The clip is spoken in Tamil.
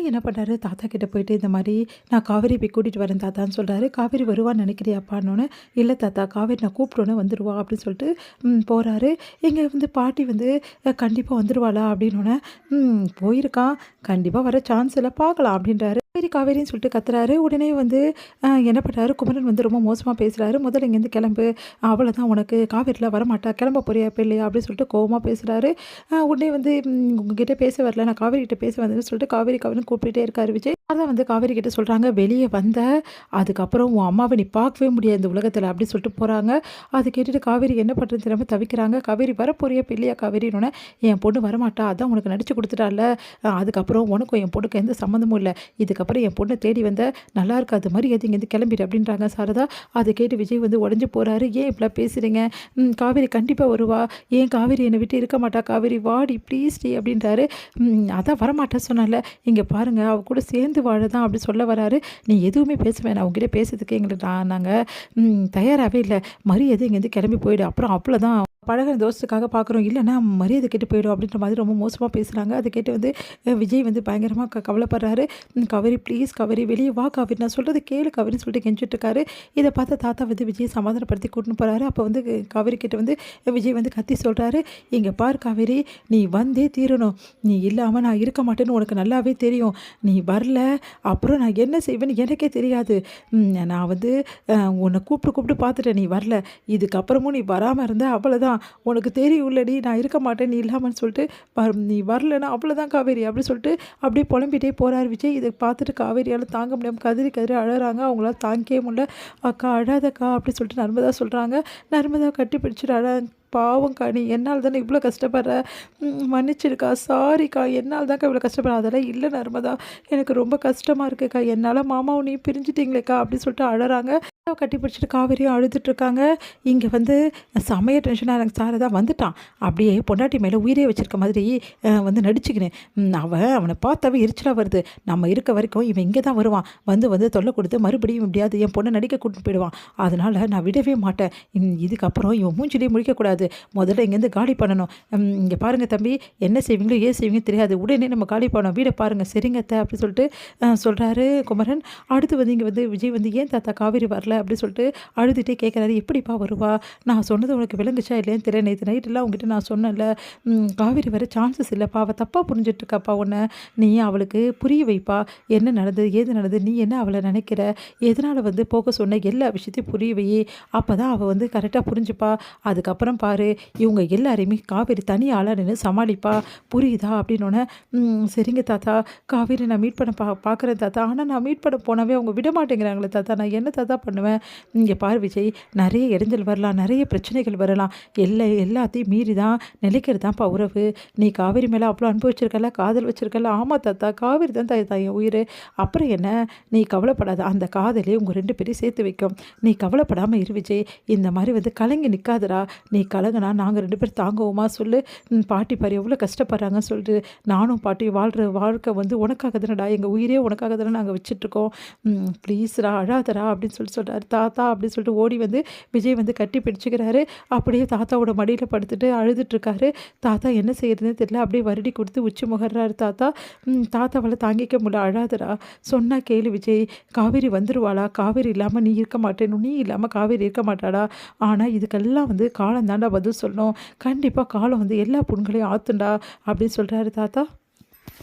என்ன பண்ணாரு, தாத்தா கிட்ட போயிட்டு இந்த மாரி நான் காவேரி போய் கூட்டிட்டு வரேன் தாத்தான்னு சொல்றாரு. "காவேரி வருவான்னு நினைக்கிறியாப்பான்னோனே?" "இல்ல தாத்தா, காவேரி நான் கூப்பிட்டோனே வந்துருவா" அப்படின்னு சொல்லிட்டு போறாரு. இங்க வந்து பாட்டி வந்து "கண்டிப்பா வந்துருவாளா?" அப்படின்னோனே, போயிருக்கான். கண்டிப்பா வர சான்ஸ் இல்ல. பார்க்கலாம்" அப்படின்றாரு. காவேரி காவேரின்னு சொல்லிட்டு கத்துறாரு. உடனே வந்து என்ன பண்றாரு, குமரன் வந்து ரொம்ப மோசமா பேசுறாரு. "முதல்ல இங்கேருந்து கிளம்பு. அவ்வளோதான் உனக்கு காவேரிலாம் வரமாட்டா. கிளம்ப போறியா இப்ப இல்லையா?" அப்படின்னு சொல்லிட்டு கோவமா பேசுறாரு. உடனே வந்து உங்ககிட்ட பேச வரல. நான் காவேரி கிட்ட பேச வந்தேன்னு சொல்லிட்டு காவேரி காவேரின்னு கூப்பிட்டுட்டே இருக்காரு விஜய். அதான் வந்து காவேரி கிட்ட சொல்றாங்க, "வெளிய வந்த, அதுக்கப்புறம் உன் அம்மாவ நீ பார்க்கவே முடியாது இந்த உலகத்துல" அப்படி சொல்லிட்டு போறாங்க. அத கேட்டுட்டு காவேரி என்ன பண்றதுன்னு தெரியாம தவிக்கிறாங்க. "காவேரி வரப்போறியா இப்ப இல்லையா காவேரின்னோனே?" "என் பொண்ணு வரமாட்டா. அதான் உனக்கு நடிச்சு குடுத்துட்டால்ல. அதுக்கப்புறம் உனக்கும் என் பொண்ணுக்கும் எந்த சம்மந்தமும் இல்ல. இதுக்கப்புறம் என் பொண்ண தேடி வந்த நல்லா இருக்காது. மரியாதை இங்கேருந்து கிளம்பிடு" அப்படின்றாங்க சாரதா. அத கேட்டு விஜய் வந்து உடைஞ்சு போறாரு. "ஏன் இப்படிலாம் பேசுறீங்க? காவேரி கண்டிப்பா வருவா. ஏன் காவேரி என்னை விட்டு இருக்க மாட்டா. காவேரி வாடி ப்ளீஸ் டி" அப்படின்றாரு. அதான் வரமாட்டேன்னு சொன்னேன்ல. இங்க பாருங்க அவ கூட சேர்ந்து வாழ தான் அப்படி சொல்ல வராரு. "நீ எதுவுமே பேச வேணாம். உன்கிட்ட பேசுறதுக்கு எங்களுக்கு நாங்க தயாராவே இல்ல. மரியாதை இங்கேருந்து கிளம்பி போயிடு. அப்புறம் அவ்வளோதான். பழகுன தோஸ்துக்காக பார்க்குறோம். இல்லன்னா மரியாதை கெட்டு போயிடும்" அப்படின்ற மாதிரி ரொம்ப மோசமா பேசுறாங்க. அத கேட்டு வந்து விஜய் வந்து பயங்கரமா கவலைப்படுறாரு. "காவேரி ப்ளீஸ் காவேரி வெளிய வா காவேரி. நான் சொல்றத கேளு காவேரின்னு" சொல்லிட்டு கெஞ்சிட்டு இருக்காரு. இத பார்த்த தாத்தா வந்து விஜய சமாதானப்படுத்தி கூட்டின்னு போறாரு. அப்போ வந்து காவேரி கிட்ட வந்து விஜய் வந்து கத்தி சொல்றாரு, "இங்க பாரு காவேரி, நீ வந்தே தீரணும். நீ இல்லாம நான் இருக்க மாட்டேன்னு உனக்கு நல்லாவே தெரியும். நீ வரல, அப்புறம் நான் என்ன செய்வேன்னு எனக்கே தெரியாது. நான் வந்து உன்னை கூப்பிட்டு கூப்பிட்டு பார்த்துட்டேன். நீ வரல. இதுக்கப்புறமும் நீ வராம இருந்தா அவ்வளோதான். உனக்கு தெரியும்லடி நான் இருக்க மாட்டேன் நீ இல்லாமன்னு சொல்லிட்டு, நீ வரலன்னா அவ்வளோதான் காவேரி" அப்படி சொல்லிட்டு அப்படியே புலம்பிட்டே போறாரு விஜய். இத பார்த்துட்டு காவேரியால தாங்க முடியாம கதறி கதறி அழறாங்க. அவங்களால தாங்கிக்கவே முடியல. "அக்கா அழாதக்கா" அப்படி சொல்லிட்டு நர்மதா சொல்றாங்க. நர்மதா கட்டி பிடிச்சுட்டு "பாவம்க்கா நீ என்னால தானே இவ்வளோ கஷ்டப்படுற. மன்னிச்சிடுக்கா. சாரிக்கா. என்னால தான்க்கா இவ்வளோ கஷ்டப்படுறேன்." "அதெல்லாம் இல்ல நர்மதா. எனக்கு ரொம்ப கஷ்டமா இருக்குக்கா. என்னால மாமாவும் நீயும் பிரிஞ்சுட்டீங்களேக்கா" அப்படின்னு சொல்லிட்டு அழறாங்க. கட்டி பிடிச்சிட்டு காவேரியும் அழுதுட்டு இருக்காங்க. இங்க வந்து செமையா டென்ஷனா எனக்கு சாரதா வந்துட்டான். அப்படியே பொண்டாட்டி மேல உயிரே வச்சிருக்க மாதிரி வந்து நடிச்சுக்கின்னு, அவன பார்த்தாவே எரிச்சலா வருது. நம்ம இருக்க வரைக்கும் இவன் இங்க தான் வருவான். வந்து வந்து தொல்லை கொடுத்து மறுபடியும் எப்படியாவது என் பொண்ண நடிக்க கூட்டிட்டு போயிடுவான். அதனால நான் விடவே மாட்டேன். இதுக்கப்புறம் இவன் மூஞ்சிலேயே முழிக்கக்கூடாது. முதல்ல இங்கேருந்து காலி பண்ணணும். இங்க பாருங்க தம்பி, என்ன செய்வீங்களோ ஏன் செய்வீங்கன்னு தெரியாது. உடனே நம்ம காலி பண்ணோம். வீட பாருங்க. சரிங்க அத்தை அப்படி சொல்லிட்டு சொல்றாரு குமரன். அடுத்து வந்து இங்க வந்து விஜய் வந்து, "ஏன் தாத்தா காவேரி வரல?" அப்படி சொல்லிட்டு அழுதுட்டே கேட்குறாரு. "எப்படிப்பா வருவா? நான் சொன்னது உனக்கு விளங்குச்சா இல்லையான்னு தெரியல. நேற்று நைட்டெல்லாம் உங்ககிட்ட நான் சொன்னேன்ல. காவேரி வர சான்சஸ் இல்லைப்பா. அவள் தப்பாக புரிஞ்சிட்ருக்காப்பா உன்னை. நீ அவளுக்கு புரிய வைப்பா. என்ன நடந்தது ஏது நடந்தது, நீ என்ன அவளை நினைக்கிற, எதனால் வந்து போக சொன்ன, எல்லா விஷயத்தையும் புரிய வை. அப்போ தான் அவள் வந்து கரெக்டாக புரிஞ்சுப்பா. அதுக்கப்புறம் பாரு, இவங்க எல்லாரையுமே காவேரி தனி ஆளாக நின்று சமாளிப்பா. புரியுதா?" அப்படின்னோடனே, "சரிங்க தாத்தா. காவேரி நான் மீட் பண்ண பார்க்குறேன் தாத்தா. ஆனால் நான் மீட் பண்ண போனாவே அவங்க விட மாட்டேங்கிறாங்களே தாத்தா. நான் என்ன தாத்தா பண்ணுவேன்?" "இங்கே பாரு விஜய், நிறைய இடைஞ்சல் வரலாம், நிறைய பிரச்சனைகள் வரலாம். எல்லாத்தையும் மீறி தான் நிலைக்கிறது தான்ப்பா உறவு. நீ காவேரி மேலே அவ்வளோ அன்பு வச்சிருக்கல, காதல் வச்சிருக்கல. ஆமா தாத்தா, காவேரி தான் தாய் என் உயிர். அப்புறம் என்ன, நீ கவலைப்படாத. அந்த காதலே உங்கள் 2 பேரையும் சேர்த்து வைக்கும். நீ கவலைப்படாமல் இரு விஜய். இந்த மாதிரி வந்து கலங்கி நிற்காதடா. நீ கலங்கினா நாங்கள் 2 பேரும் தாங்குவோமா சொல்லு. பாட்டி பாரு எவ்வளோ கஷ்டப்படுறாங்கன்னு சொல்லிட்டு, நானும் பாட்டி வாழ்கிற வாழ்க்கை வந்து உனக்காக தானடா, எங்கள் உயிரே உனக்காக தானே நாங்கள் வச்சிட்ருக்கோம். ப்ளீஸ்டா அழாதடா" அப்படின்னு சொல்கிறாரு. "தாத்தா" அப்படின்னு சொல்லிட்டு ஓடி வந்து விஜய் வந்து கட்டி பிடிச்சிக்கிறாரு. அப்படியே தாத்தாவோட மடியில் படுத்துட்டு அழுதுட்ருக்காரு. தாத்தா என்ன செய்யறதுன்னு தெரியல. அப்படியே வருடி கொடுத்து உச்சி முகர்றாரு தாத்தா. தாத்தாவால் தாங்கிக்க முடியல. "அழாதடா, சொன்னா கேளு விஜய். காவேரி வந்துருவாளா? காவேரி இல்லாமல் நீ இருக்க மாட்டேன்னு, நீ இல்லாமல் காவேரி இருக்க மாட்டாடா. ஆனால் இதுக்கெல்லாம் வந்து காலம் தாண்டா பதில் சொல்லணும். கண்டிப்பாக காலம் வந்து எல்லா புண்களையும் ஆத்துண்டா" அப்படின்னு சொல்கிறாரு தாத்தா.